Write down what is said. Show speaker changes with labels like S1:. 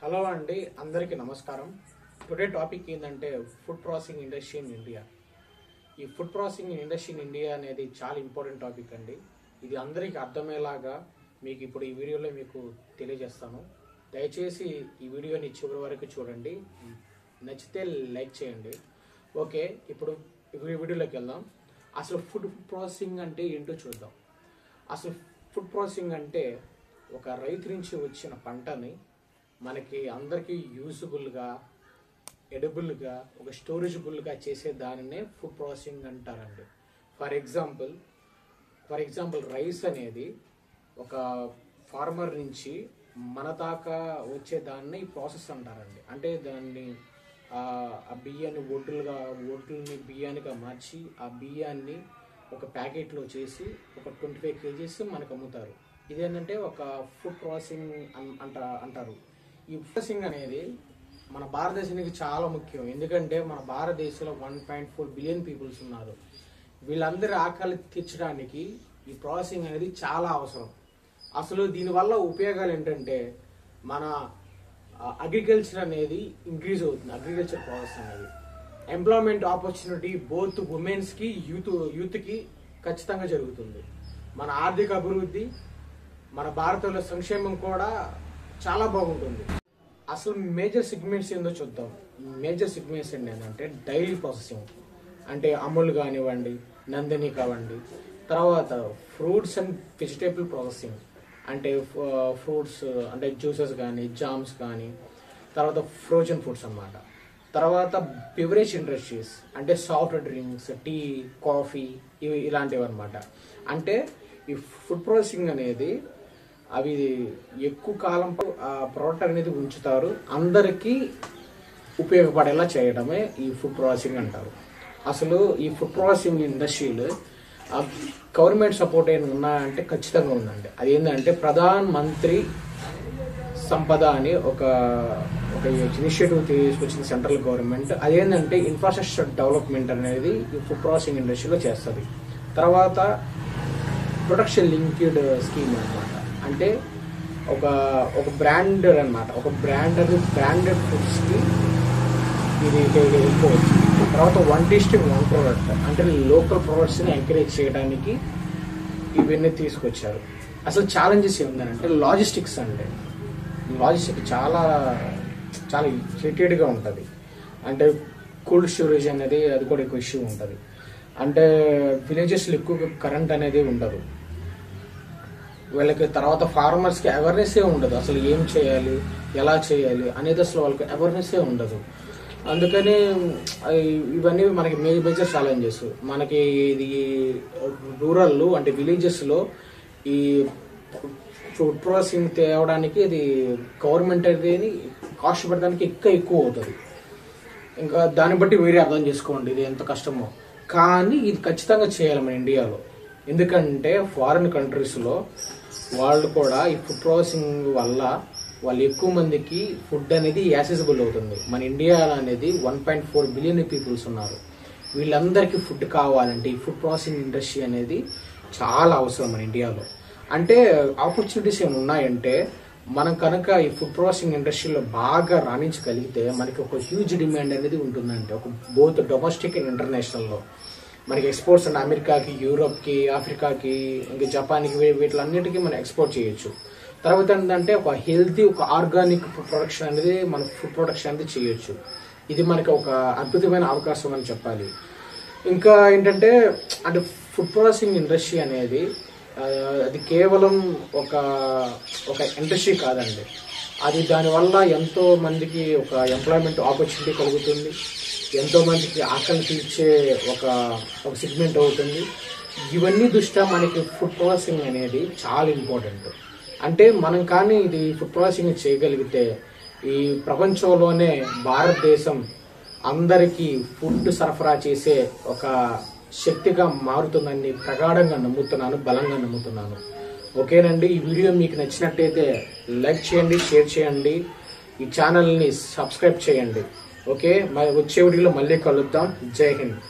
S1: Hello అండి, అందరికీ నమస్కారం. టుడే టాపిక్ ఏంటంటే food processing industry in India. ఈ food processing industry in India అనేది చాలా ఇంపార్టెంట్ టాపిక్ అండి. ఇది అందరికీ అర్థమయ్యేలాగా మీకు ఇప్పుడు ఈ వీడియోలో మీకు తెలియజేస్తాను. దయచేసి ఈ వీడియోని చివరి వరకు చూడండి, నచ్చితే లైక్ చేయండి. ఓకే, ఇప్పుడు వీడియోలోకి వెళ్దాం. అసలు ఫుడ్ ప్రాసెసింగ్ అంటే ఏంటో చూద్దాం. అసలు ఫుడ్ ప్రాసెసింగ్ అంటే ఒక రైతు నుంచి వచ్చిన పంటని మనకి అందరికీ యూజబుల్గా, ఎడిబుల్గా, ఒక స్టోరేజబుల్గా చేసే దానినే ఫుడ్ ప్రాసెసింగ్ అంటారండి. ఫర్ ఎగ్జాంపుల్ రైస్ అనేది ఒక ఫార్మర్ నుంచి మన దాకా వచ్చే దాన్ని ప్రాసెస్ అంటారండి. అంటే దాన్ని ఆ బియ్యాన్ని ఒడ్లని బియ్యానిగా మార్చి ఆ బియ్యాన్ని ఒక ప్యాకెట్లో చేసి ఒక 25 kgs మనకు అమ్ముతారు. ఇదేంటంటే ఒక ఫుడ్ ప్రాసెసింగ్ అంటారు. ఈ ప్రాసెసింగ్ అనేది మన భారతదేశానికి చాలా ముఖ్యం. ఎందుకంటే మన భారతదేశంలో 1.4 బిలియన్ పీపుల్స్ ఉన్నారు. వీళ్ళందరి ఆకలి తీర్చడానికి ఈ ప్రాసెసింగ్ అనేది చాలా అవసరం. అసలు దీనివల్ల ఉపయోగాలు ఏంటంటే మన అగ్రికల్చర్ అనేది ఇంక్రీజ్ అవుతుంది. అగ్రికల్చర్ ప్రాసెస్ అనేది ఎంప్లాయ్మెంట్ ఆపర్చునిటీ బోత్ ఉమెన్స్కి యూత్కి ఖచ్చితంగా జరుగుతుంది. మన ఆర్థిక అభివృద్ధి, మన భారతంలో సంక్షేమం కూడా చాలా బాగుంటుంది. అసలు మేజర్ సెగ్మెంట్స్ ఏందో చూద్దాం. మేజర్ సెగ్మెంట్స్ ఏంటంటే డైలీ ప్రాసెసింగ్, అంటే అమూల్ కానివ్వండి, నందిని కావండి. తర్వాత ఫ్రూట్స్ అండ్ వెజిటేబుల్ ప్రాసెసింగ్, అంటే ఫ్రూట్స్ అంటే జ్యూసెస్ కానీ, జామ్స్ కానీ. తర్వాత ఫ్రోజన్ ఫుడ్స్ అన్నమాట. తర్వాత బెవరేజ్ ఇండస్ట్రీస్, అంటే సాఫ్ట్ డ్రింక్స్, టీ, కాఫీ, ఇలాంటివి అనమాట. అంటే ఈ ఫుడ్ ప్రాసెసింగ్ అనేది అవి ఎక్కువ కాలం ప్రోడక్ట్ అనేది ఉంచుతారు, అందరికీ ఉపయోగపడేలా చేయడమే ఈ ఫుడ్ ప్రాసెసింగ్ అంటారు. అసలు ఈ ఫుడ్ ప్రాసెసింగ్ ఇండస్ట్రీలో గవర్నమెంట్ సపోర్ట్ ఏమైనా ఉన్నాయంటే ఖచ్చితంగా ఉందండి. అది ఏంటంటే ప్రధాన్ మంత్రి సంపద అని ఒక ఇనిషియేటివ్ తీసుకొచ్చింది సెంట్రల్ గవర్నమెంట్. అదేంటంటే ఇన్ఫ్రాస్ట్రక్చర్ డెవలప్మెంట్ అనేది ఈ ఫుడ్ ప్రాసెసింగ్ ఇండస్ట్రీలో చేస్తుంది. తర్వాత ప్రొడక్షన్ లింక్డ్ స్కీమ్ అనమాట. అంటే ఒక బ్రాండెడ్ అనమాట, ఒక బ్రాండెడ్ ఫుడ్స్కి ఇది వెళ్ళిపోవచ్చు. తర్వాత 1 district 1 product, అంటే లోకల్ ప్రొడక్ట్స్ని ఎంకరేజ్ చేయడానికి ఇవన్నీ తీసుకొచ్చారు. అసలు ఛాలెంజెస్ ఏముందంటే లాజిస్టిక్స్. అంటే లాజిస్టిక్ చాలా చాలా ఇరిటేట్గా ఉంటుంది. అంటే కోల్డ్ స్టోరేజ్ అనేది అది కూడా ఎక్కువ ఇష్యూ ఉంటుంది. అంటే విలేజెస్లో ఎక్కువగా కరెంట్ అనేది ఉండదు వీళ్ళకి. తర్వాత ఫార్మర్స్కి అవేర్నెస్సే ఉండదు, అసలు ఏం చేయాలి, ఎలా చేయాలి అనేది అసలు వాళ్ళకి అవేర్నెస్సే ఉండదు. అందుకని ఇవన్నీ మనకి మేజర్ ఛాలెంజెస్. మనకి ఇది రూరల్లో అంటే విలేజెస్లో ఈ ఫుడ్ ప్రాసెసింగ్ తేవడానికి ఇది గవర్నమెంట్ అనేది కాస్ట్ పెట్టడానికి ఎక్కువ అవుతుంది. ఇంకా దాన్ని బట్టి వేరే అర్థం చేసుకోండి ఇది ఎంత కష్టమో. కానీ ఇది ఖచ్చితంగా చేయాలి మన ఇండియాలో. ఎందుకంటే ఫారిన్ కంట్రీస్లో వాళ్ళు కూడా ఈ ఫుడ్ ప్రాసెసింగ్ వల్ల వాళ్ళు ఎక్కువ మందికి ఫుడ్ అనేది యాక్సెసిబుల్ అవుతుంది. మన ఇండియా అనేది 1.4 బిలియన్ పీపుల్స్ ఉన్నారు. వీళ్ళందరికీ ఫుడ్ కావాలంటే ఈ ఫుడ్ ప్రాసెసింగ్ ఇండస్ట్రీ అనేది చాలా అవసరం మన ఇండియాలో. అంటే ఆపర్చునిటీస్ ఏమైనా ఉన్నాయంటే మనం కనుక ఈ ఫుడ్ ప్రాసెసింగ్ ఇండస్ట్రీలో బాగా రాణించగలిగితే మనకి ఒక హ్యూజ్ డిమాండ్ అనేది ఉంటుందంటే ఒక బోత్ డొమెస్టిక్ అండ్ ఇంటర్నేషనల్లో మనకి ఎక్స్పోర్ట్స్ అంటే అమెరికాకి, యూరోప్కి, ఆఫ్రికాకి, ఇంకా జపాన్కి, వీటిలన్నిటికీ మనం ఎక్స్పోర్ట్ చేయొచ్చు. తర్వాత ఏంటంటే ఒక హెల్తీ, ఒక ఆర్గానిక్ ప్రొడక్షన్ అనేది మన ఫుడ్ ప్రొడక్షన్ అనేది చేయొచ్చు. ఇది మనకి ఒక అద్భుతమైన అవకాశం అని చెప్పాలి. ఇంకా ఏంటంటే అంటే ఫుడ్ ప్రాసెసింగ్ ఇండస్ట్రీ అనేది అది కేవలం ఒక ఇండస్ట్రీ కాదండి. అది దానివల్ల ఎంతో మందికి ఒక ఎంప్లాయ్మెంట్ ఆపర్చునిటీ కలుగుతుంది, ఎంతో మందికి ఆకలి తీర్చే ఒక సెగ్మెంట్ అవుతుంది. ఇవన్నీ దృష్ట్యా మనకి ఫుడ్ ప్రాసెసింగ్ అనేది చాలా ఇంపార్టెంట్. అంటే మనం కానీ ఇది ఫుడ్ ప్రాసెసింగ్ చేయగలిగితే ఈ ప్రపంచంలోనే భారతదేశం అందరికీ ఫుడ్ సరఫరా చేసే ఒక శక్తిగా మారుతుందని ప్రగాఢంగా నమ్ముతున్నాను, బలంగా నమ్ముతున్నాను. ఓకేనండి, ఈ వీడియో మీకు నచ్చినట్టయితే లైక్ చేయండి, షేర్ చేయండి, ఈ ఛానల్ని సబ్స్క్రైబ్ చేయండి. ఓకే, వచ్చే వీడియోలో మళ్ళీ కలుద్దాం. జై హింద్.